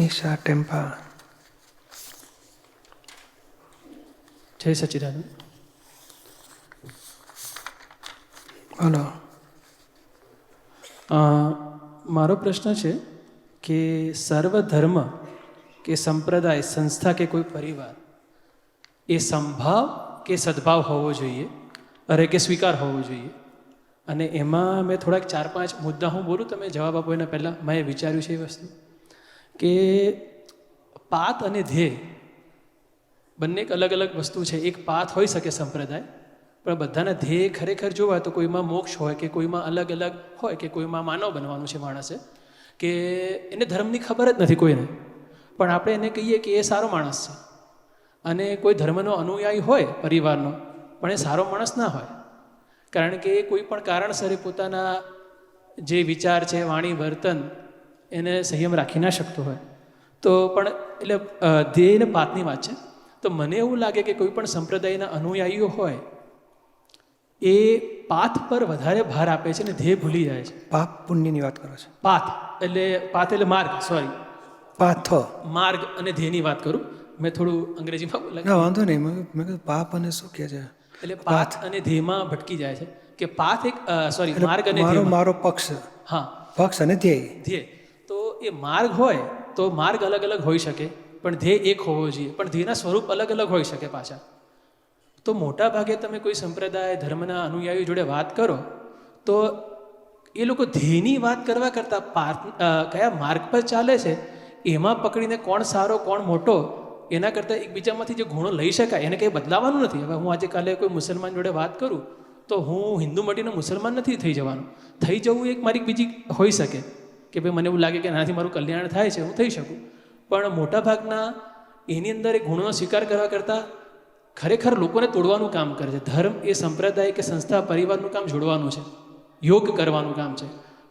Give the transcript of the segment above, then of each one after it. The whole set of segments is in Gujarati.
મનીષા ટેમ્પા. જય સચ્ચિદાનંદ. હલો. મારો પ્રશ્ન છે કે સર્વધર્મ કે સંપ્રદાય, સંસ્થા કે કોઈ પરિવાર એ સંભાવ કે સદભાવ હોવો જોઈએ, અરે કે સ્વીકાર હોવો જોઈએ? અને એમાં મેં થોડાક 4-5 મુદ્દા હું બોલું, તમે જવાબ આપો એના પહેલાં. મેં વિચાર્યું છે એ વસ્તુ કે પાત અને ધ્યેય બંને એક અલગ અલગ વસ્તુ છે. એક પાથ હોઈ શકે સંપ્રદાય, પણ બધાના ધ્યેય ખરેખર જોવા તો કોઈમાં મોક્ષ હોય, કે કોઈમાં અલગ અલગ હોય, કે કોઈમાં માનવ બનવાનું છે માણસે, કે એને ધર્મની ખબર જ નથી કોઈને, પણ આપણે એને કહીએ કે એ સારો માણસ છે. અને કોઈ ધર્મનો અનુયાયી હોય પરિવારનો, પણ એ સારો માણસ ના હોય, કારણ કે એ કોઈ પણ કારણસર પોતાના જે વિચાર છે, વાણી, વર્તન એને સંયમ રાખી ના શકતો હોય. તો પણ એટલે ધ્યેય ને પાતની વાત છે. તો મને એવું લાગે કે કોઈ પણ સંપ્રદાયના અનુયાયીઓ હોય એ પાથ પર વધારે ભાર આપે છે ને ધ્યેય ભૂલી જાય છે. પાપ પુણ્યની વાત કરો છો? પાથ એટલે માર્ગ, સોરી, પાથ, માર્ગ અને ધ્યેયની વાત કરું. મેં થોડું અંગ્રેજીમાં ના વાંધો નહીં. મેં કીધું પાપ અને શું કહે છે? એટલે પાથ અને ધ્યેયમાં ભટકી જાય છે કે પાથ એક સોરી માર્ગ અને મારો પક્ષ, હા, પક્ષ અને ધ્યેય. તો એ માર્ગ હોય તો માર્ગ અલગ અલગ હોઈ શકે, પણ ધ્યેય એક હોવો જોઈએ. પણ ધ્યેયના સ્વરૂપ અલગ અલગ હોઈ શકે પાછા. તો મોટા ભાગે તમે કોઈ સંપ્રદાય, ધર્મના અનુયાયીઓ જોડે વાત કરો તો એ લોકો ધ્યેયની વાત કરવા કરતાં કયા માર્ગ પર ચાલે છે એમાં પકડીને કોણ સારો કોણ મોટો, એના કરતાં એકબીજામાંથી જે ગુણો લઈ શકાય એને કંઈ બદલાવાનું નથી. હવે હું આજે કાલે કોઈ મુસલમાન જોડે વાત કરું તો હું હિન્દુ મટીને મુસલમાન નથી થઈ જવાનું. થઈ જવું એક મારી બીજી હોઈ શકે કે ભાઈ મને એવું લાગે કે આનાથી મારું કલ્યાણ થાય છે, હું થઈ શકું. પણ મોટાભાગના એની અંદર એ ગુણોનો સ્વીકાર કરવા કરતાં ખરેખર લોકોને તોડવાનું કામ કરે છે. ધર્મ એ સંપ્રદાય કે સંસ્થા, પરિવારનું કામ જોડવાનું છે, યોગ કરવાનું કામ છે.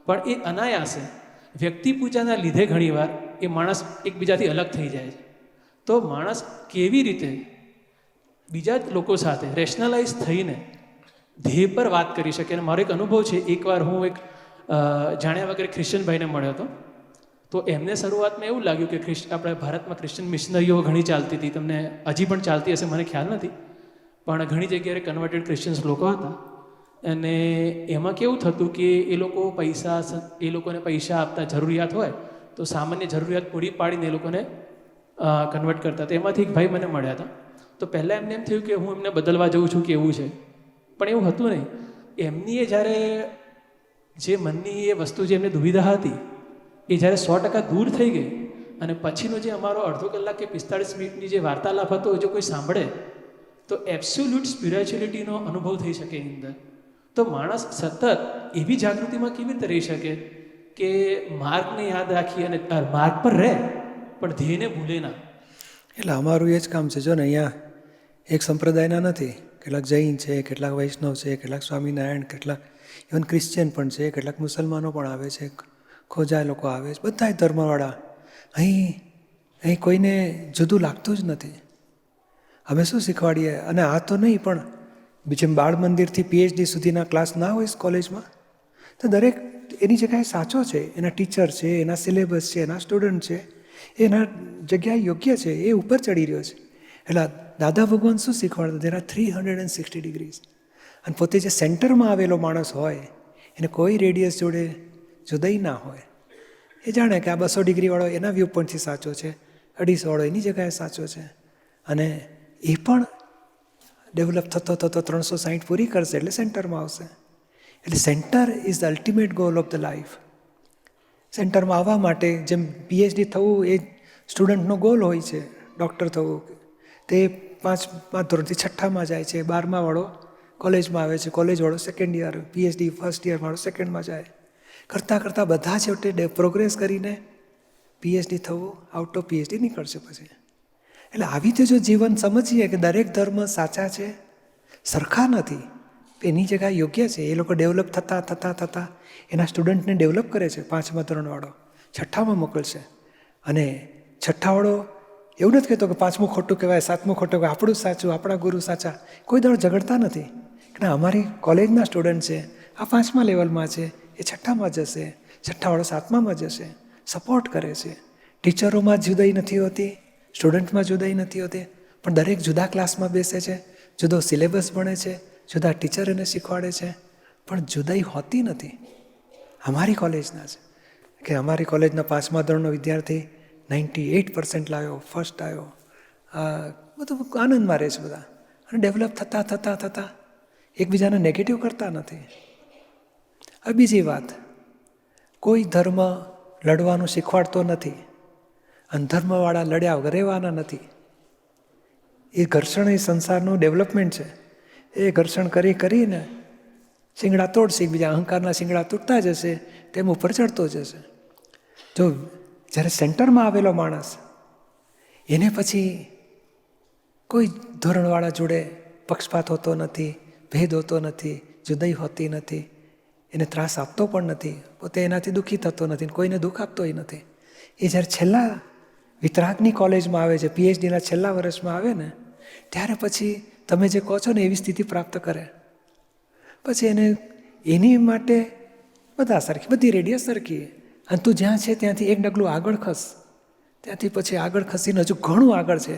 પણ એ અનાયાસે વ્યક્તિ પૂજાના લીધે ઘણીવાર એ માણસ એકબીજાથી અલગ થઈ જાય છે. તો માણસ કેવી રીતે બીજા જ લોકો સાથે રેશનલાઇઝ થઈને ધ્યેય પર વાત કરી શકે? અને મારો એક અનુભવ છે, એકવાર હું એક જાણ્યા વગર ક્રિશ્ચન ભાઈને મળ્યો હતો. તો એમને શરૂઆતમાં એવું લાગ્યું કે આપણે ભારતમાં ક્રિશ્ચન મિશનરીઓ ઘણી ચાલતી હતી, તમને હજી પણ ચાલતી હશે મને ખ્યાલ નથી, પણ ઘણી જગ્યાએ કન્વર્ટેડ ક્રિશ્ચન્સ લોકો હતા. અને એમાં કેવું થતું કે એ લોકોને પૈસા આપતા, જરૂરિયાત હોય તો સામાન્ય જરૂરિયાત પૂરી પાડીને એ લોકોને કન્વર્ટ કરતા. તો એમાંથી એક ભાઈ મને મળ્યા હતા. તો પહેલાં એમને એમ થયું કે હું એમને બદલવા જઉં છું કે એવું છે, પણ એવું હતું નહીં. એમની એ જ્યારે જે મનની એ વસ્તુ જે એમને દુવિધા હતી એ જ્યારે 100% દૂર થઈ ગઈ, અને પછીનો જે અમારો અડધો કલાક કે 45 મિનિટની જે વાર્તાલાપ હતો જો કોઈ સાંભળે તો એબ્સોલ્યુટ સ્પિરિચ્યુઅલિટીનો અનુભવ થઈ શકે એની અંદર. તો માણસ સતત એવી જાગૃતિમાં કેવી રીતે રહી શકે કે માર્ગને યાદ રાખી અને માર્ગ પર રહે પણ ધ્યેયને ભૂલે ના? એટલે અમારું એ જ કામ છે. જો ને અહીંયા એક સંપ્રદાયના નથી, કેટલાક જૈન છે, કેટલાક વૈષ્ણવ છે, કેટલાક સ્વામિનારાયણ, કેટલાક ઇવન ક્રિશ્ચિયન પણ છે, કેટલાક મુસલમાનો પણ આવે છે, ખોજા લોકો આવે છે, બધા ધર્મવાળા. અહીં કોઈને જુદું લાગતું જ નથી. અમે શું શીખવાડીએ? અને આ તો નહીં, પણ જેમ બાળ મંદિરથી PhD સુધીના ક્લાસ ના હોય કોલેજમાં, તો દરેક એની જગ્યાએ સાચો છે, એના ટીચર છે, એના સિલેબસ છે, એના સ્ટુડન્ટ છે, એના જગ્યાએ યોગ્ય છે, એ ઉપર ચડી રહ્યો છે. એટલે દાદા ભગવાન શું શીખવાડતા? There are 360 degrees. અને પોતે જે સેન્ટરમાં આવેલો માણસ હોય એને કોઈ રેડિયસ જોડે જુદાઈ ના હોય. એ જાણે કે આ 200 ડિગ્રીવાળો એના વ્યૂ પોઈન્ટથી સાચો છે, 250 વાળો એની જગ્યાએ સાચો છે. અને એ પણ ડેવલપ થતો 360 પૂરી કરશે એટલે સેન્ટરમાં આવશે. એટલે centre is the ultimate goal of the life. સેન્ટરમાં આવવા માટે જેમ PhD થવું એ સ્ટુડન્ટનો ગોલ હોય છે, ડૉક્ટર થવું, તે 5 ધોરણથી 6ઠ્ઠામાં જાય છે, 12મા વાળો કોલેજમાં આવે છે, કોલેજવાળો 2nd year, PhD 1st year વાળો 2ndમાં જાય. કરતાં બધા છેવટે પ્રોગ્રેસ કરીને PhD થવું, આઉટ ઓફ PhD નીકળશે પછી. એટલે આવી રીતે જો જીવન સમજીએ કે દરેક ધર્મ સાચા છે, સરખા નથી, એની જગ્યા યોગ્ય છે. એ લોકો ડેવલપ થતાં એના સ્ટુડન્ટને ડેવલપ કરે છે. 5મા ધોરણવાળો 6ઠ્ઠામાં મોકલશે, અને 6ઠ્ઠાવાળો એવું નથી કહેતો કે 5મું ખોટું કહેવાય, 7મું ખોટું કહેવાય, આપણું સાચું, આપણા ગુરુ સાચા. કોઈ દાડો ઝઘડતા નથી કે ના અમારી કોલેજના સ્ટુડન્ટ છે, આ 5મા લેવલમાં છે, એ 6ઠ્ઠામાં જશે, 6ઠ્ઠાવાળો 7મામાં જશે. સપોર્ટ કરે છે, ટીચરોમાં જુદાઈ નથી હોતી, સ્ટુડન્ટમાં જુદાઈ નથી હોતી, પણ દરેક જુદા ક્લાસમાં બેસે છે, જુદો સિલેબસ ભણે છે, જુદા ટીચર એને શીખવાડે છે, પણ જુદાઈ હોતી નથી. અમારી કોલેજના છે કે અમારી કોલેજના 5મા ધોરણનો વિદ્યાર્થી 98% લાવ્યો, ફર્સ્ટ આવ્યો, બધું આનંદમાં રહે છે બધા, અને ડેવલપ થતાં એકબીજાને નેગેટિવ કરતા નથી. હવે બીજી વાત, કોઈ ધર્મ લડવાનું શીખવાડતો નથી, અને ધર્મવાળા લડ્યા વગર રહેવાના નથી. એ ઘર્ષણ એ સંસારનું ડેવલપમેન્ટ છે. એ ઘર્ષણ કરીને શિંગડા તોડશે, એકબીજા અહંકારના શિંગડા તૂટતા જશે, તેમ ઉપર ચડતો જશે. જો જ્યારે સેન્ટરમાં આવેલો માણસ, એને પછી કોઈ ધોરણવાળા જોડે પક્ષપાત હોતો નથી, ભેદ હોતો નથી, જુદાઈ હોતી નથી, એને ત્રાસ આપતો પણ નથી, પોતે એનાથી દુઃખી થતો નથી, કોઈને દુઃખ આપતોય નથી. એ જ્યારે છેલ્લા વિતરાગની કોલેજમાં આવે છે, PhDના છેલ્લા વર્ષમાં આવે ને, ત્યારે પછી તમે જે કહો છો ને એવી સ્થિતિ પ્રાપ્ત કરે. પછી એની માટે બધા સરખી, બધી રેડિયસ સરખી, અને તું જ્યાં છે ત્યાંથી એક ડગલું આગળ ખસ, ત્યાંથી પછી આગળ ખસીને હજુ ઘણું આગળ છે,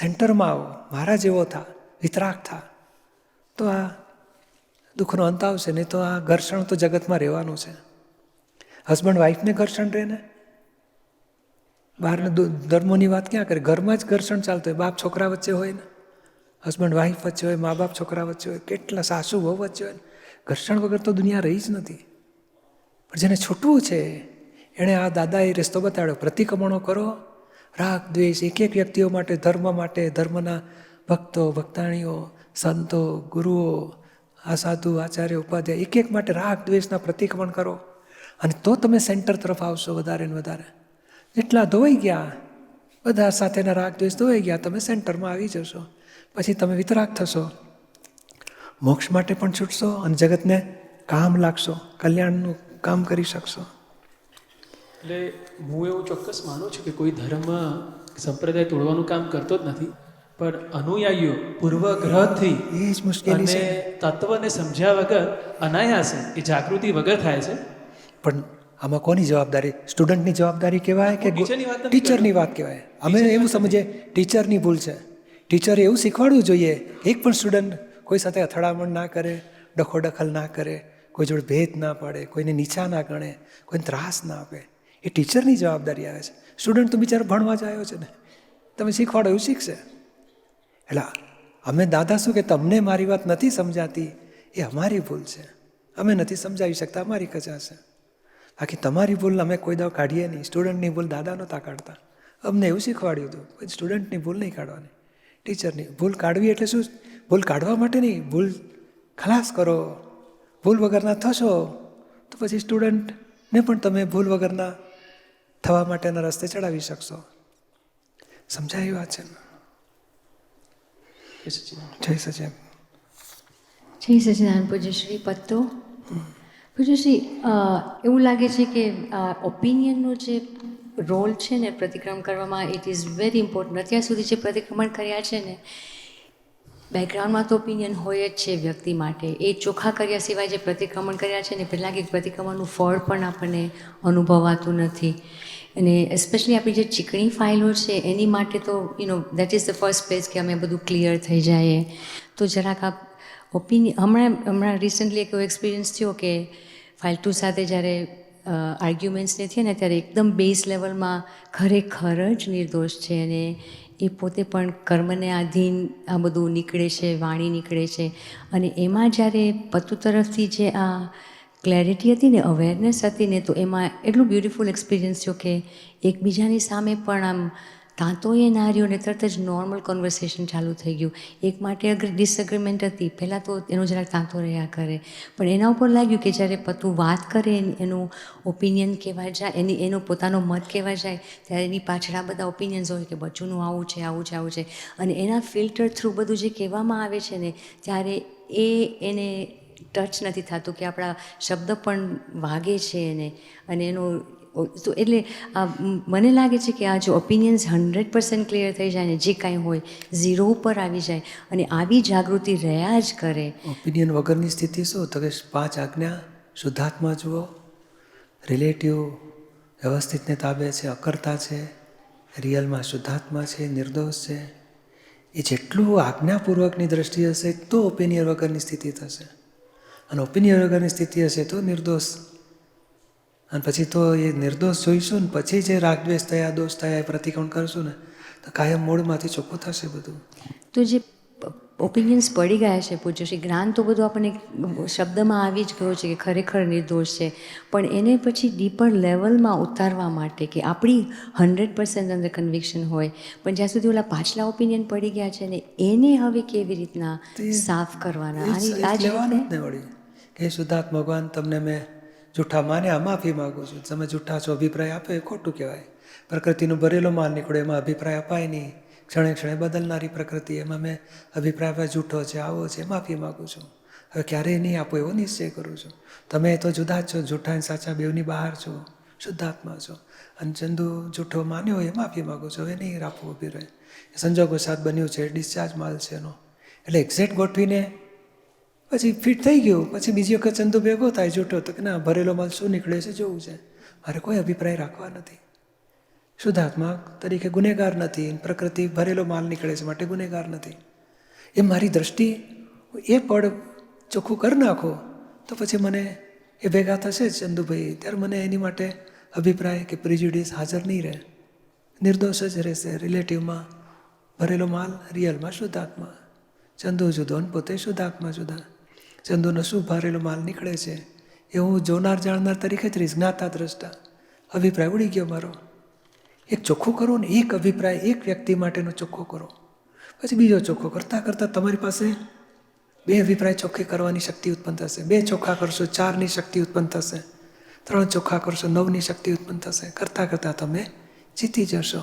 સેન્ટરમાં આવો, મારા જેવો થા, વિતરાગ થા, તો આ દુઃખનો અંત આવશે. નહીં તો આ ઘર્ષણ તો જગતમાં રહેવાનું છે. હસબન્ડ વાઈફને ઘર્ષણ રહે ને, બહારના ધર્મોની વાત ક્યાં કરે, ઘરમાં જ ઘર્ષણ ચાલતું હોય, બાપ છોકરા વચ્ચે હોય ને, હસબન્ડ વાઈફ વચ્ચે હોય, મા બાપ છોકરા વચ્ચે હોય, કેટલા સાસુ વહુ વચ્ચે હોય. ઘર્ષણ વગર તો દુનિયા રહી જ નથી. પણ જેને છૂટવું છે એણે આ દાદાએ રસ્તો બતાડ્યો, પ્રતિક્રમણો કરો, રાગ દ્વેષ એક વ્યક્તિઓ માટે, ધર્મના ભક્તો, ભક્તાણીઓ, સંતો, ગુરુઓ, આ સાધુ, આચાર્ય, ઉપાધ્યાય, એક માટે રાગ દ્વેષના પ્રતિક્રમણ કરો, અને તો તમે સેન્ટર તરફ આવશો વધારે ને વધારે. જેટલા ધોવાઈ ગયા, બધા સાથેના રાગ દ્વેષ ધોવાઈ ગયા, તમે સેન્ટરમાં આવી જશો. પછી તમે વિતરાગ થશો, મોક્ષ માટે પણ છૂટશો, અને જગતને કામ લાગશો, કલ્યાણનું કામ કરી શકશો. એટલે હું એવું ચોક્કસ માનું છું કે કોઈ ધર્મ સંપ્રદાય તોડવાનું કામ કરતો જ નથી, પણ અનુયાયીઓ પૂર્વગ્રહથી એ જ મુશ્કેલી છે. અને તત્વને સમજ્યા વગર અનાયાસે એ જાગૃતિ વગર થાય છે. પણ આમાં કોની જવાબદારી? સ્ટુડન્ટની જવાબદારી કહેવાય કે ટીચરની વાત નથી ટીચરની વાત કહેવાય? અમે એવું સમજીએ ટીચરની ભૂલ છે. ટીચરે એવું શીખવાડવું જોઈએ, એક પણ સ્ટુડન્ટ કોઈ સાથે અથડામણ ના કરે, ડખોડખલ ના કરે, કોઈ જોડે ભેદ ના પાડે, કોઈને નીચા ના ગણે, કોઈને ત્રાસ ના આપે. એ ટીચરની જવાબદારી આવે છે. સ્ટુડન્ટ તો બિચારો ભણવા જ આવ્યો છે ને, તમે શીખવાડો એવું શીખશે. એટલે અમે દાદા શું કે તમને મારી વાત નથી સમજાતી, એ અમારી ભૂલ છે, અમે નથી સમજાવી શકતા, અમારી કચા છે. બાકી તમારી ભૂલ અમે કોઈ દાવ કાઢીએ નહીં. સ્ટુડન્ટની ભૂલ દાદા નહોતા કાઢતા, અમને એવું શીખવાડ્યું હતું. કોઈ સ્ટુડન્ટની ભૂલ નહીં કાઢવાની, ટીચરની ભૂલ કાઢવી. એટલે શું? ભૂલ કાઢવા માટે નહીં, ભૂલ ખલાસ કરો. ભૂલ વગરના થશો તો પછી સ્ટુડન્ટને પણ તમે ભૂલ વગરના થવા માટેના રસ્તે ચડાવી શકશો. સમજાય વાત છે ને? જય સચિન. જય સચિદાનંદ. પૂજ્યશ્રી પત્તો. પૂજ્યશ્રી, એવું લાગે છે કે ઓપિનિયનનો જે રોલ છે ને પ્રતિક્રમણ કરવામાં, ઇટ ઇઝ વેરી ઇમ્પોર્ટન્ટ. અત્યાર સુધી જે પ્રતિક્રમણ કર્યા છે ને, બેકગ્રાઉન્ડમાં તો ઓપિનિયન હોય જ છે વ્યક્તિ માટે. એ ચોખ્ખા કર્યા સિવાય જે પ્રતિક્રમણ કર્યા છે ને, પહેલાં કે પ્રતિક્રમણનું ફળ પણ આપણને અનુભવાતું નથી. અને એસ્પેશલી આપણી જે ચીકણી ફાઇલો છે એની માટે તો that is the first page કે અમે બધું ક્લિયર થઈ જાય. તો જરાક આપ હમણાં રિસન્ટલી એક એવો એક્સપિરિયન્સ થયો કે ફાઇલ 2 સાથે જ્યારે આર્ગ્યુમેન્ટ્સને થયા ને, ત્યારે એકદમ બેઝ લેવલમાં ખરેખર જ નિર્દોષ છે, અને એ પોતે પણ કર્મને આધીન આ બધું નીકળે છે, વાણી નીકળે છે. અને એમાં જ્યારે પત્તુ તરફથી જે આ ક્લેરિટી હતી ને, અવેરનેસ હતી ને, તો એમાં એટલું બ્યુટિફુલ એક્સપિરિયન્સ થયો કે એકબીજાની સામે પણ આમ તાંતોએ ના રહ્યો ને તરત જ નોર્મલ કન્વર્સેશન ચાલુ થઈ ગયું. એક માટે ડિસએગ્રીમેન્ટ હતી, પહેલાં તો એનો જરાક તાંતો રહ્યા કરે, પણ એના ઉપર લાગ્યું કે જ્યારે પત્તુ વાત કરે, એનું ઓપિનિયન કહેવા જાય, એનો પોતાનો મત કહેવા જાય, ત્યારે એની પાછળ આ બધા ઓપિનિયન્સ હોય કે બચ્ચુનું આવું છે, આવું છે, આવું છે, અને એના ફિલ્ટર થ્રુ બધું જે કહેવામાં આવે છે ને, ત્યારે એને ટચ નથી થતું કે આપણા શબ્દ પણ વાગે છે એને. અને એનો તો એટલે મને લાગે છે કે આ જો ઓપિનિયન્સ 100% ક્લિયર થઈ જાય ને, જે કાંઈ હોય 0 ઉપર આવી જાય અને આવી જાગૃતિ રહ્યા જ કરે. ઓપિનિયન વગરની સ્થિતિ શું? તો કે 5 આજ્ઞા, શુદ્ધાત્મા જુઓ, રિલેટિવ વ્યવસ્થિતને તાબે છે, અકર્તા છે, રિયલમાં શુદ્ધાત્મા છે, નિર્દોષ છે, એ જેટલું આજ્ઞાપૂર્વકની દ્રષ્ટિ હશે તો ઓપિનિયન વગરની સ્થિતિ થશે, અને ઓપિનિયન વગરની સ્થિતિ હશે તો નિર્દોષ. અને પછી તો એ નિર્દોષ જોઈશું ને પછી જે રાગદ્વેષ થયા, દોષ થયા એ પ્રતિક્રમણ કરશું ને તો કાયમ મૂળમાંથી ચોખ્ખું થશે બધું. તો જે ઓપિનિયન્સ પડી ગયા છે પૂજ્યશ્રી, જ્ઞાન તો બધું આપણને શબ્દમાં આવી જ ગયો છે કે ખરેખર નિર્દોષ છે, પણ એને પછી ડીપર લેવલમાં ઉતારવા માટે કે આપણી 100% અંદર કન્વિક્શન હોય, પણ જ્યાં સુધી ઓલા પાછલા ઓપિનિયન પડી ગયા છે ને એને હવે કેવી રીતના સાફ કરવાના? એ જ લેવાનું જ ને વળી કે શુદ્ધાત્મા ભગવાન તમને મેં જૂઠા માન્યા, માફી માગું છું. તમે જૂઠા છો અભિપ્રાય આપે એ ખોટું કહેવાય. પ્રકૃતિનો ભરેલો માલ નીકળે એમાં અભિપ્રાય અપાય નહીં. ક્ષણે ક્ષણે બદલનારી પ્રકૃતિ, એમાં મેં અભિપ્રાય આપ્યા જૂઠો છે, આવો છે, માફી માગું છું. હવે ક્યારેય નહીં આપો એવો નિશ્ચય કરું છું. તમે તો જુદા જ છો, જૂઠા અને સાચા બેવની બહાર છો, શુદ્ધાત્મા છો. અને ચંદુ જૂઠો માન્યો એ માફી માગું છું, હવે નહીં આપો અભિપ્રાય. સંજોગો સાથ બન્યું છે, ડિસ્ચાર્જ માલ છે એનો. એટલે એક્ઝેક્ટ ગોઠવીને પછી ફિટ થઈ ગયું. પછી બીજી વખત ચંદુ ભેગો થાય જૂઠો તો કે ના ભરેલો માલ શું નીકળે છે જોવું છે, મારે કોઈ અભિપ્રાય રાખવા નથી. શુદ્ધાત્મા તરીકે ગુનેગાર નથી, પ્રકૃતિ ભરેલો માલ નીકળે છે માટે ગુનેગાર નથી. એ મારી દ્રષ્ટિ એ પળ ચોખ્ખું કરી નાખો તો પછી મને એ ભેગા થશે જ ચંદુભાઈ, ત્યારે મને એની માટે અભિપ્રાય કે પ્રિજ્યુડિસ હાજર નહીં રહે. નિર્દોષ જ રહેશે. રિલેટિવમાં ભરેલો માલ, રિયલમાં શુદ્ધાત્મા. ચંદુ જુદો ને પોતે શુદ્ધાત્મા જુદા. ચંદુનો શું ભરેલો માલ નીકળે છે એ હું જોનાર જાણનાર તરીકે જ રહીશ, જ્ઞાતા દ્રષ્ટા. અભિપ્રાય ઉડી ગયો મારો. એક ચોખ્ખું કરો ને, એક અભિપ્રાય એક વ્યક્તિ માટેનો ચોખ્ખો કરો, પછી બીજો ચોખ્ખો કરતાં કરતાં તમારી પાસે 2 અભિપ્રાય ચોખ્ખી કરવાની શક્તિ ઉત્પન્ન થશે. 2 ચોખ્ખા કરશો 4ની શક્તિ ઉત્પન્ન થશે. 3 ચોખ્ખા કરશો 9ની શક્તિ ઉત્પન્ન થશે. કરતાં કરતાં તમે જીતી જશો.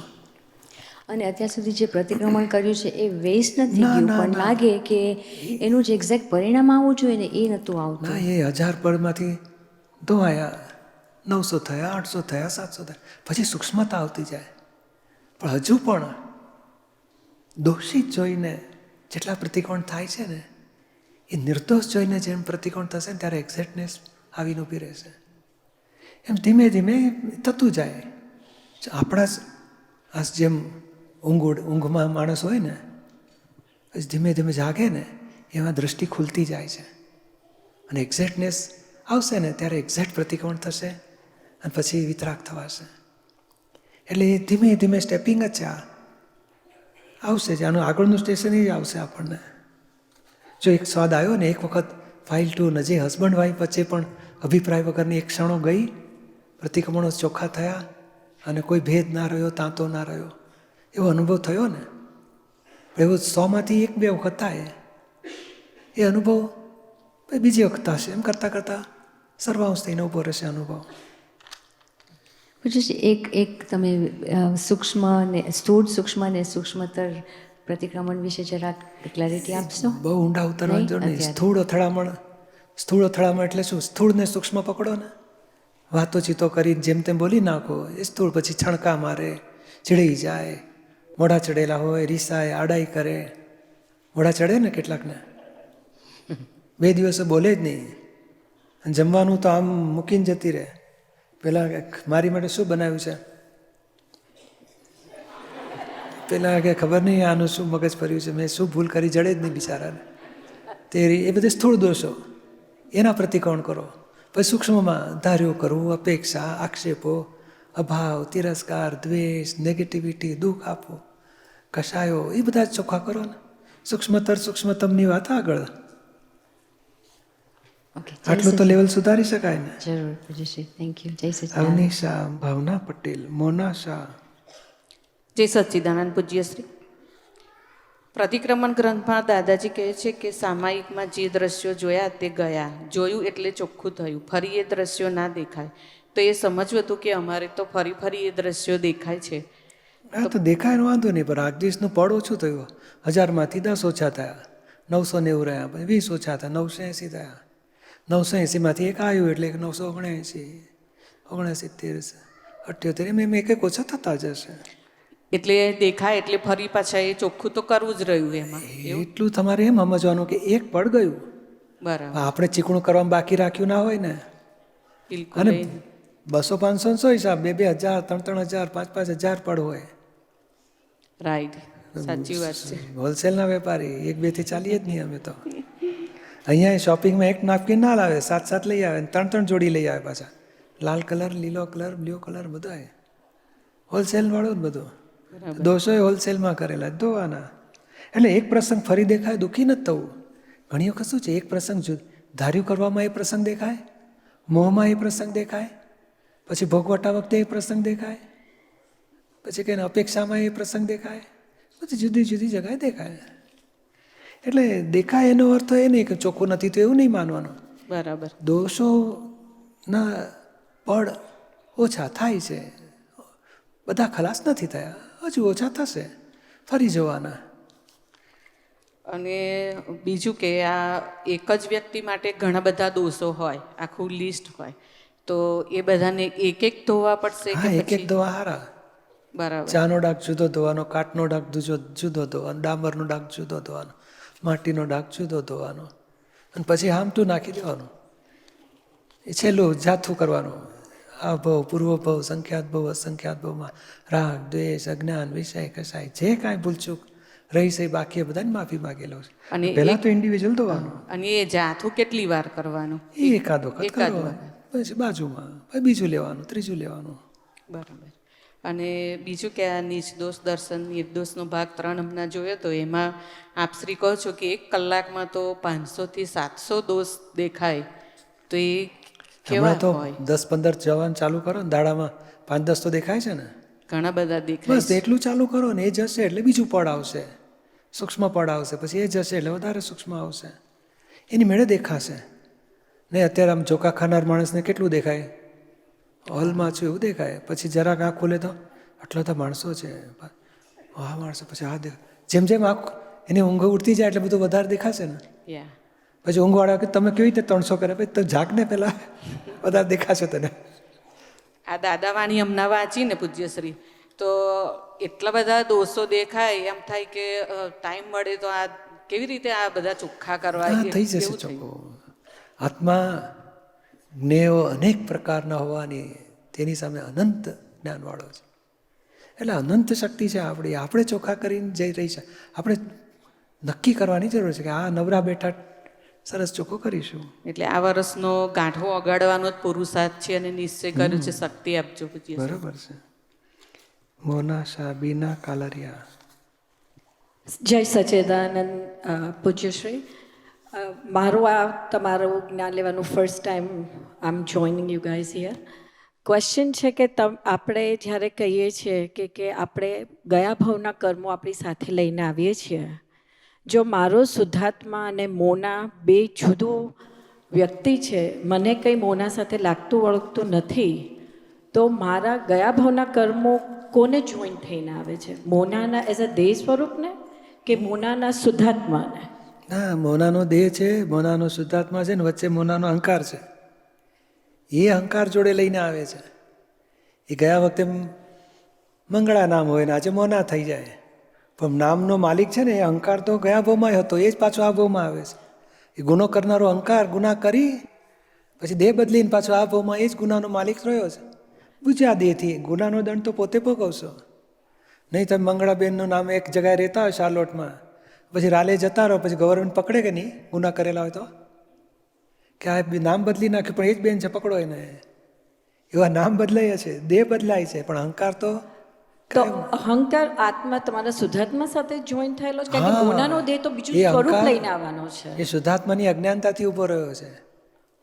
અને અત્યાર સુધી જે પ્રતિક્રમણ કર્યું છે એ વેસ્ટ નથી ગયું, પણ લાગે કે એનું જે એક્ઝેક્ટ પરિણામ આવવું જોઈએ ને એ નહોતું આવતું. ના, એ 1000 પળમાંથી ધોવાયા, 900 થયા, 800 થયા, 700 થયા, પછી સૂક્ષ્મતા આવતી જાય. પણ હજુ પણ દોષિત જોઈને જેટલા પ્રતિકોણ થાય છે ને એ નિર્દોષ જોઈને જેમ પ્રતિકોણ થશે ને ત્યારે એક્ઝેક્ટનેસ આવીને ઊભી રહેશે. એમ ધીમે ધીમે થતું જાય. આપણા આ જેમ ઊંઘમાં માણસ હોય ને પછી ધીમે ધીમે જાગે ને એમાં દ્રષ્ટિ ખુલતી જાય છે, અને એક્ઝેક્ટનેસ આવશે ને ત્યારે એક્ઝેક્ટ પ્રતિકોણ થશે અને પછી વિતરાગ થવાશે. એટલે એ ધીમે ધીમે સ્ટેપિંગ જ છે. આ આવશે જ, આનું આગળનું સ્ટેશન એ આવશે આપણને. જો એક સ્વાદ આવ્યો ને, એક વખત ફાઇલ 2 નજીક હસબન્ડ વાઈફ વચ્ચે પણ અભિપ્રાય વગરની એક ક્ષણો ગઈ, પ્રતિક્રમણો ચોખ્ખા થયા અને કોઈ ભેદ ના રહ્યો, તાંતો ના રહ્યો, એવો અનુભવ થયો ને. એવો 100માંથી 1-2 વખત થાય એ અનુભવ બીજી વખત થશે. એમ કરતાં કરતાં સર્વાંશ થઈને ઊભો રહેશે અનુભવ. પછી એક તમે સૂક્ષ્મ ને સ્થૂળ સૂક્ષ્મ ને સૂક્ષ્મતર પ્રતિક્રમણ વિશે જરાક ક્લેરિટી આપશો? બહુ ઊંડા ઉતરવાની જરૂર નહીં. સ્થૂળ અથડામણ એટલે શું? સ્થૂળને સૂક્ષ્મ પકડો ને, વાતોચીતો કરી જેમ તેમ બોલી નાખો, એ સ્થૂળ પછી છણકા મારે, ચીડી જાય, મોઢા ચડેલા હોય, રીસાય, આડાઈ કરે. મોઢા ચડે ને કેટલાકને, 2 દિવસે બોલે જ નહીં, અને જમવાનું તો આમ મૂકીને જતી રહે. પેલા મારી માટે શું બનાવ્યું છે, પેલા કે ખબર નહીં આનું શું મગજ ફર્યું છે, મેં શું ભૂલ કરી, જડે જ નહીં બિચારાને. એ બધે સ્થૂળ દોષો, એના પ્રતિકોણ કરો. પછી સૂક્ષ્મમાં ધાર્યું કરવું, અપેક્ષા, આક્ષેપો, અભાવ, તિરસ્કાર, દ્વેષ, નેગેટિવિટી, દુઃખ આપવું, કશાયો, એ બધા જ ચોખ્ખા કરો ને. સૂક્ષ્મતમની વાત આગળ. આટલું તો લેવલ સુધારી શકાય ને. જરૂર પૂજ્યશ્રી, થેન્ક યુ. જય સચિદાનંદ. અવની શાહ, ભાવના પટેલ, મોના શાહ. જય સચ્ચિદાનંદ પૂજ્યશ્રી. પ્રતિક્રમણ ગ્રંથમાં દાદાજી કહે છે કે સામાયિકમાં જે દ્રશ્યો જોયા તે ગયા, જોયું એટલે ચોખ્ખું થયું, ફરી એ દ્રશ્યો ના દેખાય. તો એ સમજવું હતું કે અમારે તો ફરી એ દ્રશ્યો દેખાય છે. હા, તો દેખાય વાંધો નહીં, પણ રાગદ્વેષનું પડ ઓછું થયું. 1000માંથી 10 ઓછા થયા, 990 રહ્યા, પછી 20 ઓછા થયા, 980 થયા. 980માંથી 1 આવ્યું એટલે 979, 79, 78, એમ એક ઓછા થતા જશે. એટલે દેખાય એટલે ફરી પાછા એ ચોખ્ખું તો કરવું જ રહ્યું એમાં. એટલું તમારે એમ સમજવાનું કે એક પડ ગયું, બરાબર, આપણે ચીકણું કરવામાં બાકી રાખ્યું ના હોય ને. બિલકુલ. અને 200-500 હિસાબ 2,000, 3,000, 5,000 પડ હોય, રાઈટ, સાચી વાત છે. હોલસેલના વેપારી 1-2થી ચાલીએ જ નહીં અમે તો. અહીંયા શોપિંગમાં એક નાપકીન ના લાવે, 7 લઈ આવે, 3 જોડી લઈ આવે પાછા. લાલ કલર, લીલો કલર, બ્લુ કલર બધા હોલસેલવાળું જ બધું. દોષોએ હોલસેલમાં કરેલા ધોવાના. એટલે એક પ્રસંગ ફરી દેખાય દુઃખી નથી થવું. ઘણી વખત શું છે, એક પ્રસંગ ધાર્યું કરવામાં એ પ્રસંગ દેખાય, મોહમાં એ પ્રસંગ દેખાય, પછી ભોગવટા વખતે એ પ્રસંગ દેખાય, પછી કંઈ અપેક્ષામાં એ પ્રસંગ દેખાય, પછી જુદી જુદી જગ્યાએ દેખાય. એટલે દેખાય એનો અર્થ એ નહીં કે ચોખ્ખું નથી તો એવું નહીં માનવાનું. બરાબર. દોષોના પળ ઓછા થાય છે, બધા ખલાસ નથી થયા, હજુ ઓછા થશે, ફરી જવાના. અને બીજું કે આ એક જ વ્યક્તિ માટે ઘણા બધા દોષો હોય, આખું લિસ્ટ હોય, તો એ બધાને એક એક ધોવા પડશે હા, કે એક એક ધોવા હારા. બરાબર. ચાનો ડાઘ જુદો ધોવાનો, કાટનો ડાઘ જુદો ધોવાનો, ડામરનો ડાઘ જુદો ધોવાનો, માટીનો ડાઘ જુદો ધોવાનો, અને પછી હામતું નાખી દેવાનું. એ છેલ્લું જાથું કરવાનું. આ ભવ, પૂર્વભવ, સંખ્યાત ભવ, અસંખ્યાત ભવમાં રાગ, દ્વેષ, અજ્ઞાન, વિષય, કસાય જે કાંઈ ભૂલચૂક રહી છે બાકી એ બધાને માફી માગેલો છે. અને પહેલાં તો ઇન્ડિવિજ્યુઅલ ધોવાનું, અને એ જાથું કેટલી વાર કરવાનું? એ એકાદ વખત કરવાનું, પછી બાજુમાં પછી બીજું લેવાનું, ત્રીજું લેવાનું. બરાબર. અને બીજું કે આ નિર્દોષ દર્શન, નિર્દોષનો ભાગ 3 હમણાં જોયો તો એમાં આપ શ્રી કહો છો કે 1 કલાકમાં તો 500 થી 700 દોષ દેખાય, તો એ કેવા હમણાં તો હોય? 10-15 જવાનું ચાલુ કરો ને દાડામાં 5-10 તો દેખાય છે ને. ઘણા બધા દેખાય. બસ એટલું ચાલુ કરો ને, એ જશે એટલે બીજું પડ આવશે, સૂક્ષ્મ પડ આવશે, પછી એ જશે એટલે વધારે સૂક્ષ્મ આવશે, એની મેળે દેખાશે. નહીં અત્યારે આમ ચોખા ખાનાર માણસને કેટલું દેખાય, હોલમાં છું એવું દેખાય, પછી જરાક આંખ ખોલે તો આટલા તો માણસો છે, હા માણસો, પછી હા દેખાય. જેમ જેમ આંખ એની ઊંઘ ઉડતી જાય એટલે બધું વધારે દેખાશે ને. યા. પછી ઊંઘવાળા કે તમે કેવી રીતે 300 કરે, પછી તો જાગને પહેલાં વધારે દેખાશે તને. આ દાદાવાણી હમણાં વાંચી ને પૂજ્યશ્રી, તો એટલા બધા દોષો દેખાય, એમ થાય કે ટાઈમ મળે તો આ કેવી રીતે આ બધા ચોખ્ખા કરવા. હા, થઈ જશે ચોખ્ખો. આત્મા જ્ઞેયો અનેક પ્રકારના હોવાની તેની સામે અનંત જ્ઞાનવાળો છે. એટલે અનંત શક્તિ છે આપણી, આપણે ચોખ્ખા કરીને જઈ રહી છે. આપણે નક્કી કરવાની જરૂર છે કે આ નવરા બેઠા સરસ ચોખ્ખો કરીશું. એટલે આ વર્ષનો ગાંઠો ઓગાળવાનો જ પુરુષાર્થ છે અને નિશ્ચય કર્યો છે. શક્તિ આપજો પૂજ્ય. બરોબર છે. મોના શાહ, બીના કાલરિયા. જય સચિદાનંદ પૂજ્યશ્રી. મારું આ તમારું જ્ઞાન લેવાનું first time I am joining you guys here. Question છે કે આપણે જ્યારે કહીએ છીએ કે આપણે ગયા ભાવના કર્મો આપણી સાથે લઈને આવીએ છીએ, જો મારો શુદ્ધાત્મા અને મોના બે જુદું વ્યક્તિ છે, મને કંઈ મોના સાથે લાગતું વળગતું નથી, તો મારા ગયા ભાવના કર્મો કોને જોઈન થઈને આવે છે? મોનાના એઝ અ દેહ સ્વરૂપને કે મોનાના શુદ્ધાત્માને? ના, મોનાનો દેહ છે, મોનાનો શુદ્ધાત્મા છે, ને વચ્ચે મોનાનો અહંકાર છે. એ અહંકાર જોડે લઈને આવે છે. એ ગયા વખતે મંગળા નામ હોય ને આજે મોના થઈ જાય, પણ નામનો માલિક છે ને એ અહંકાર તો ગયા ભાવમાં હતો, એ જ પાછો આ ભાવમાં આવે છે. એ ગુનો કરનારો અહંકાર ગુના કરી પછી દેહ બદલીને પાછો આ ભાવમાં એ જ ગુનાનો માલિક રહ્યો છે. બુજ્યા દેહથી ગુનાનો દંડ તો પોતે ભોગવશો. નહીં તમે મંગળાબેનનું નામ એક જગ્યાએ રહેતા હોય શાર્લોટમાં, પછી રાલે જતા રહો, પછી ગવર્મેન્ટ પકડે કે નહીં ગુના કરેલા હોય તો, કે આ નામ બદલી નાખ્યું પણ એ જ બેન છે, પકડો એને. એવા નામ બદલાય છે, દેહ બદલાય છે, પણ અહંકાર તો અહંકાર આત્મા તમારા શુદ્ધાત્મા સાથે જોઈન થયેલો છે? કારણ કે મોનાનો દેહ તો બીજું એ સ્વરૂપ અહંકાર લઈને આવવાનો છે. એ શુદ્ધાત્માની અજ્ઞાનતાથી ઊભો રહ્યો છે,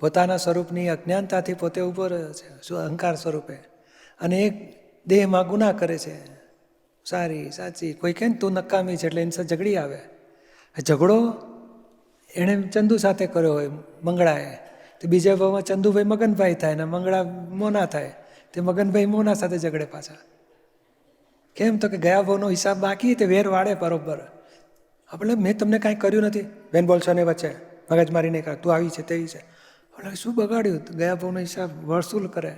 પોતાના સ્વરૂપની અજ્ઞાનતાથી પોતે ઊભો રહ્યો છે અહંકાર સ્વરૂપે, અને એક દેહમાં ગુના કરે છે. સારી સાચી કોઈ કહે ને તું નકામી છે એટલે એની સાથે ઝઘડી આવે. ઝઘડો એણે ચંદુ સાથે કર્યો હોય મંગળાએ, તો બીજા ભાવમાં ચંદુભાઈ મગનભાઈ થાય ને મંગળા મોના થાય, તે મગનભાઈ મોના સાથે ઝઘડે પાછા. કેમ તો કે ગયા ભાવનો હિસાબ બાકી, તે વેર વાળે બરોબર. આપણે મેં તમને કાંઈ કર્યું નથી, બેન બોલશો ને વચ્ચે મગજ મારી નહીં કર, તું આવી છે તેવી છે, એટલે શું બગાડ્યું? ગયા ભાવનો હિસાબ વસૂલ કરે.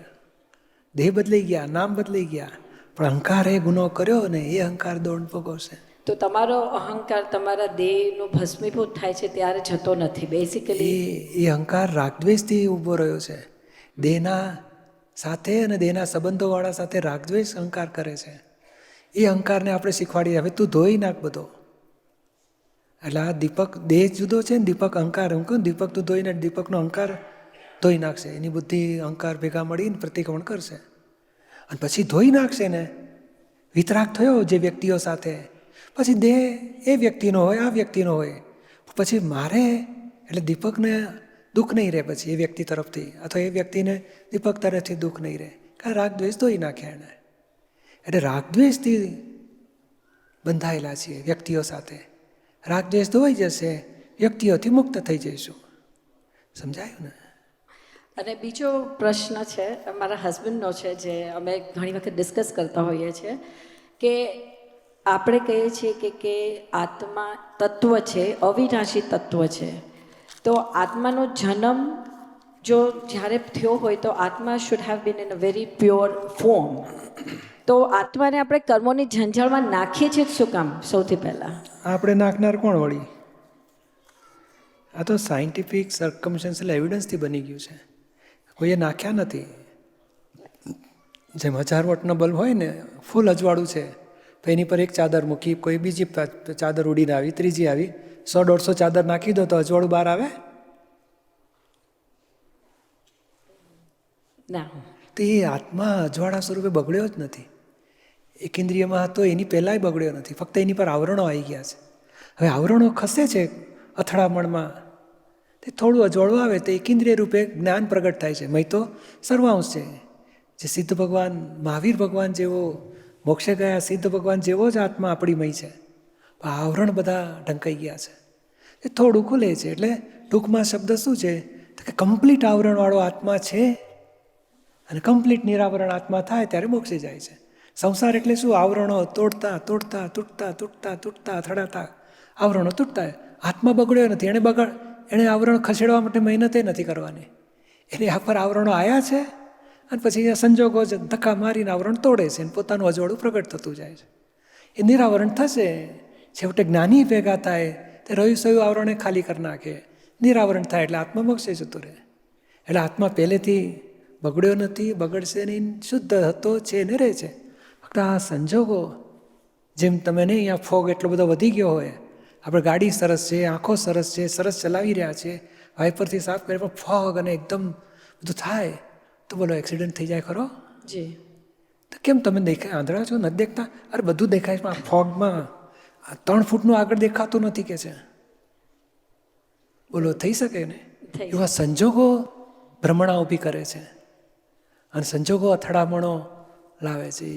દેહ બદલાઈ ગયા, નામ બદલાઈ ગયા, પણ અહંકાર એ ગુનો કર્યો ને એ અહંકાર દોડ ભોગવશે. તો તમારો અહંકાર તમારા દેહનો ભસ્મીભૂત થાય છે ત્યારે જતો નથી બેસિકલી. એ અહંકાર રાગદ્વેષથી ઊભો રહ્યો છે. દેહના સાથે અને દેહના સંબંધોવાળા સાથે રાગદ્વેષ અહંકાર કરે છે. એ અહંકારને આપણે શીખવાડીએ હવે તું ધોઈ નાખ બધો. એટલે આ દીપક દેહ જુદો છે ને દીપક અહંકાર. હું કહું દીપક તું ધોઈને દીપકનો અહંકાર ધોઈ નાખશે. એની બુદ્ધિ અહંકાર ભેગા મળીને પ્રતિક્રમણ કરશે અને પછી ધોઈ નાખશે ને. વિતરાગ થયો જે વ્યક્તિઓ સાથે, પછી દેહ એ વ્યક્તિનો હોય આ વ્યક્તિનો હોય. પછી મારે એટલે દીપકને દુઃખ નહીં રહે પછી એ વ્યક્તિ તરફથી, અથવા એ વ્યક્તિને દીપક તરફથી દુઃખ નહીં રહે, કારણ રાગદ્વેષ ધોઈ નાખ્યા એને. એટલે રાગદ્વેષથી બંધાયેલા છીએ વ્યક્તિઓ સાથે. રાગદ્વેષ ધોઈ જશે, વ્યક્તિઓથી મુક્ત થઈ જઈશું. સમજાયું ને? અને બીજો પ્રશ્ન છે મારા હસબન્ડનો છે, જે અમે ઘણી વખત ડિસ્કસ કરતા હોઈએ છીએ કે આપણે કહીએ છીએ કે આત્મા તત્વ છે, અવિનાશી તત્વ છે. તો આત્માનો જન્મ જો જ્યારે થયો હોય તો આત્મા should have been in a very pure form. તો આત્માને આપણે કર્મોની ઝંઝાળમાં નાખીએ છીએ શું કામ? સૌથી પહેલાં આપણે નાખનાર કોણ વળી? આ તો સાયન્ટિફિક સર્કમસ્ટન્શિયલ એવિડન્સથી બની ગયું છે. કોઈએ નાખ્યા નથી. જેમ 1000 વોટનો બલ્બ હોય ને, ફૂલ અજવાળું છે, તો એની પર એક ચાદર મૂકી, કોઈ બીજી ચાદર ઉડીને આવી, ત્રીજી આવી, 100-150 ચાદર નાખી દો તો અજવાળું બહાર આવે? ના. તો એ આત્મા અજવાળા સ્વરૂપે બગડ્યો જ નથી. એક ઇન્દ્રિયમાં હતો એની પહેલાંય બગડ્યો નથી, ફક્ત એની પર આવરણો આવી ગયા છે. હવે આવરણો ખસે છે અથડામણમાં, તે થોડું અજવાળું આવે તો એક ઇન્દ્રિય રૂપે જ્ઞાન પ્રગટ થાય છે. મય તો સર્વાંશ છે. જે સિદ્ધ ભગવાન મહાવીર ભગવાન જેવો, મોક્ષે ગયા સિદ્ધ ભગવાન જેવો જ આત્મા આપણી મય છે. આવરણ બધા ઢંકાઈ ગયા છે, એ થોડું ખુલે છે. એટલે ટૂંકમાં શબ્દ શું છે તો કે કમ્પ્લીટ આવરણવાળો આત્મા છે, અને કમ્પ્લીટ નિરાવરણ આત્મા થાય ત્યારે મોક્ષે જાય છે. સંસાર એટલે શું? આવરણો તોડતા તૂટતા અથડાતા આવરણો તૂટતા. આત્મા બગડ્યો નથી. એણે આવરણ ખસેડવા માટે મહેનતે નથી કરવાની. એને આ પર આવરણો આવ્યા છે અને પછી સંજોગો જ ધક્કા મારીને આવરણ તોડે છે અને પોતાનું અજવાળું પ્રગટ થતું જાય છે. એ નિરાવરણ થશે. છેવટે જ્ઞાની ભેગા થાય તે રહ્યું સયું આવરણે ખાલી કરી નાખે, નિરાવરણ થાય એટલે આત્મા મોક્ષે જતું રહે. એટલે આત્મા પહેલેથી બગડ્યો નથી, બગડશે નહીં, શુદ્ધ હતો છે ને રહે છે. ફક્ત આ સંજોગો, જેમ તમે નહીં અહીંયા ફોગ એટલો બધો વધી ગયો હોય, આપણે ગાડી સરસ છે, આંખો સરસ છે, સરસ ચલાવી રહ્યા છે, વાઇપરથી સાફ કરે, પણ ફોગ અને એકદમ બધું થાય તો બોલો એક્સિડન્ટ થઈ જાય ખરો? જી. તો કેમ તમે દેખાય આંધળા છો? નથી દેખતા? અરે બધું દેખાય છે, પણ આ ફોગમાં 3 ફૂટનું આગળ દેખાતું નથી કે છે. બોલો થઈ શકે ને? એવા સંજોગો ભ્રમણા ઊભી કરે છે અને સંજોગો અથડામણો લાવે છે.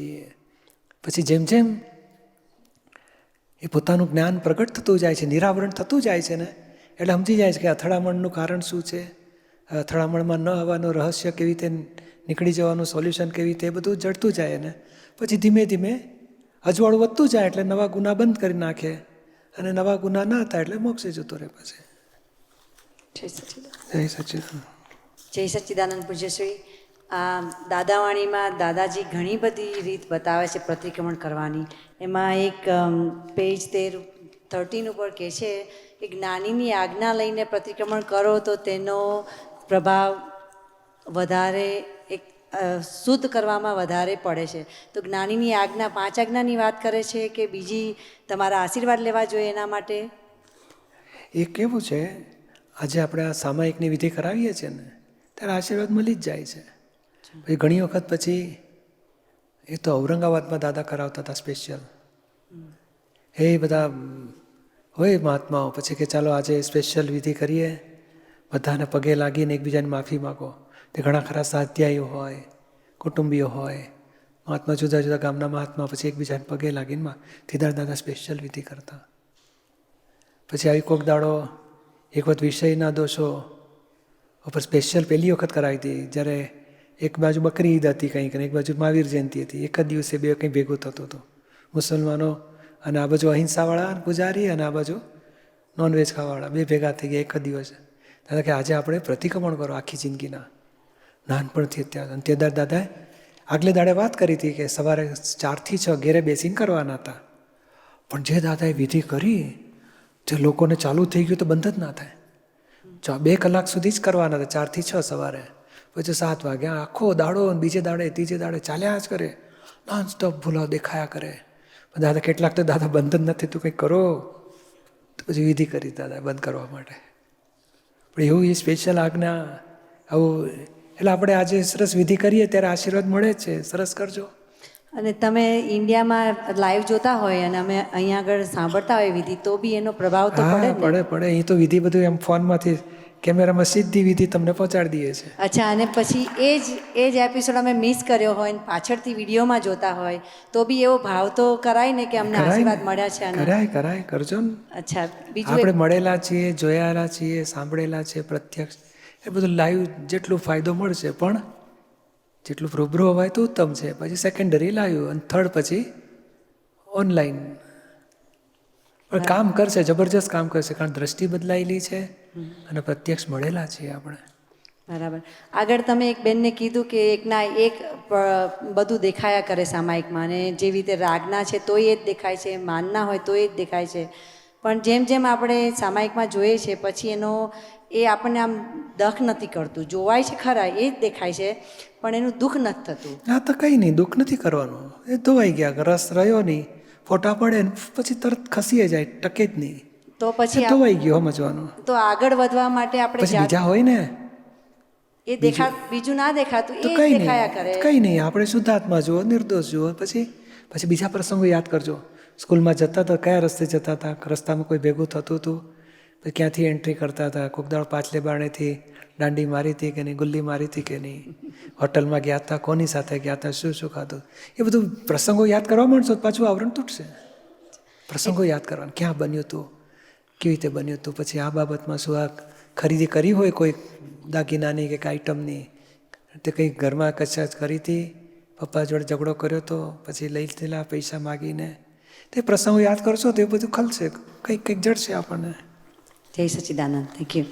પછી જેમ જેમ એ પોતાનું જ્ઞાન પ્રગટ થતું જાય છે, નિરાવરણ થતું જાય છે ને, એટલે સમજી જાય છે કે અથડામણનું કારણ શું છે, અથડામણમાં ન આવવાનું રહસ્ય કેવી રીતે નીકળી જવાનું, સોલ્યુશન કેવી રીતે, એ બધું જડતું જાય ને પછી ધીમે ધીમે અજવાળું વધતું જાય એટલે નવા ગુના બંધ કરી નાખે, અને નવા ગુના ના થાય એટલે મોક્ષે જતો રહે. પછી જય સચ્ચિદાનંદ. જય સચ્ચિદાનંદ. જય સચ્ચિદાનંદ પૂજ્યશ્રી. આ દાદાવાણીમાં દાદાજી ઘણી બધી રીત બતાવે છે પ્રતિક્રમણ કરવાની. એમાં એક પેજ 13 ઉપર કહે છે કે જ્ઞાનીની આજ્ઞા લઈને પ્રતિક્રમણ કરો તો તેનો પ્રભાવ વધારે શુદ્ધ કરવામાં વધારે પડે છે. તો જ્ઞાનીની આજ્ઞા 5 આજ્ઞાની વાત કરે છે કે બીજી તમારા આશીર્વાદ લેવા જોઈએ એના માટે? એ કેવું છે, આજે આપણે આ સામાયિકની વિધિ કરાવીએ છીએ ને ત્યારે આશીર્વાદ મળી જ જાય છે. પછી ઘણી વખત પછી એ તો ઔરંગાબાદમાં દાદા કરાવતા હતા સ્પેશિયલ. એ બધા હોય મહાત્માઓ પછી કે ચાલો આજે સ્પેશિયલ વિધિ કરીએ, બધાને પગે લાગીને એકબીજાને માફી માગો. તે ઘણા ખરા સ્વાધ્યાયીઓ હોય, કુટુંબીઓ હોય, મહાત્મા જુદા જુદા ગામના મહાત્મા પછી એકબીજાને પગે લાગીને તીદાર દાદા સ્પેશિયલ વિધિ કરતા. પછી આવી કોક દાડો એક વખત વિષયના દોષો ઉપર સ્પેશિયલ પહેલી વખત કરાવી હતી, જ્યારે એક બાજુ બકરી ઈદ હતી કંઈક અને એક બાજુ મહાવીર જયંતિ હતી. એક જ દિવસે બે કંઈ ભેગું થતું હતું. મુસલમાનો અને આ બાજુ અહિંસાવાળા પૂજારી અને આ બાજુ નોનવેજ ખાવાવાળા બે ભેગા થઈ ગયા એક જ દિવસે. દાદા કે આજે આપણે પ્રતિક્રમણ કરો આખી જિંદગીના, નાનપણથી અત્યારે. અને તે દાદાએ આગલે દાડે વાત કરી હતી કે સવારે 4 થી 6 ઘેરે બેસીને કરવાના હતા. પણ જે દાદાએ વિધિ કરી તે લોકોને ચાલુ થઈ ગયું તો બંધ જ ના થાય. 2 કલાક સુધી જ કરવાના હતા, 4 થી 6 સવારે. પછી 7 વાગ્યા આખો દાડો, બીજે દાડે ત્રીજે દાડે ચાલ્યા જ કરે, નોન સ્ટોપ ભૂલાવ દેખાયા કરે. દાદા કેટલાક તો દાદા બંધ જ નથી, તું કંઈક કરો. તો પછી વિધિ કરી દાદા બંધ કરવા માટે. પણ એવું એ સ્પેશિયલ આજ્ઞા આવું, એટલે આપણે આજે સરસ વિધિ કરીએ ત્યારે આશીર્વાદ મળે જ છે. સરસ કરજો. અને તમે ઇન્ડિયામાં લાઈવ જોતા હોય અને અમે અહીંયા આગળ સાંભળતા હોય વિધિ, તો બી એનો પ્રભાવ તો પડે હા, જ ને. પડે. અહીં તો વિધિ બધું એમ ફોનમાંથી કેમેરામાં સીધી વિધિ તમને પહોંચાડી દઈએ છે. અચ્છા, અને પછી એ જ એપિસોડ અમે મિસ કર્યો હોય ને પાછળથી વિડીયોમાં જોતા હોય તો બી એવો ભાવ તો કરાય ને કે અમને આશીર્વાદ મળ્યા છે. અને કરાય, કરજો ને. અચ્છા, બીજું આપણે મળેલા છીએ, જોયેલા છીએ, સાંભળેલા છે પ્રત્યક્ષ, એ બધું લાઈવ જેટલું ફાયદો મળશે, પણ જેટલું રૂબરૂ હોય તો ઉત્તમ છે. પછી સેકન્ડરી લાઈવ અને થર્ડ પછી ઓનલાઈન. પણ કામ કરશે, જબરજસ્ત કામ કરશે, કારણ દ્રષ્ટિ બદલાયેલી છે અને પ્રત્યક્ષ મળેલા છીએ આપણે. બરાબર. આગળ તમે એક બેનને કીધું કે એકના એક બધું દેખાયા કરે સામાયિકમાં, અને જેવી રીતે રાગના છે તોય એ જ દેખાય છે, માનના હોય તો એ જ દેખાય છે. પણ જેમ જેમ આપણે સામાયિકમાં જોઈએ છે પછી એનો એ આપણને આમ દખ નથી કરતું. જોવાય છે ખરા, એ જ દેખાય છે, પણ એનું દુઃખ નથી થતું. હા, તો કંઈ નહીં, દુઃખ નથી કરવાનું. એ ધોવાઈ ગયા, રસ રહ્યો નહીં, ફોટા પડે ને પછી તરત ખસી જાય, ટકે જ નહીં. તો પછી ધોવાઈ ગયો, સમજવાનું. તો આગળ વધવા માટે આપણે પછી બીજા હોય ને એ બીજું ના દેખાતું, તો એ કંઈ દેખાયા કરે. નહીં, કંઈ નહીં. આપણે શુદ્ધાત્મા જુઓ, નિર્દોષ જુઓ. પછી બીજા પ્રસંગો યાદ કરજો. સ્કૂલમાં જતા હતા, કયા રસ્તે જતા હતા, રસ્તામાં કોઈ ભેગું થતું હતું, પછી ક્યાંથી એન્ટ્રી કરતા હતા, કોક દાડો પાછલે બારણેથી દાંડી મારી હતી કે નહીં, ગુલ્લી મારી હતી કે નહીં, હોટલમાં ગયા હતા, કોની સાથે ગયા હતા, શું શું ખાધું, એ બધું પ્રસંગો યાદ કરવા માંડશો પાછું આવરણ તૂટશે. પ્રસંગો યાદ કરવાના, ક્યાં બન્યું હતું, કેવી રીતે બન્યું હતું, પછી આ બાબતમાં શું આ ખરીદી કરી હોય કોઈ દાગીનાની કે આઈટમની, તે કંઈક ઘરમાં કચાશ કરી હતી, પપ્પા જોડે ઝઘડો કર્યો હતો, પછી લઈ લીધેલા પૈસા માગીને, તે પ્રસંગો યાદ કરશો તો એ બધું ખલશે, કંઈક જડશે આપણને. જય સચ્ચિદાનંદ. Thank you.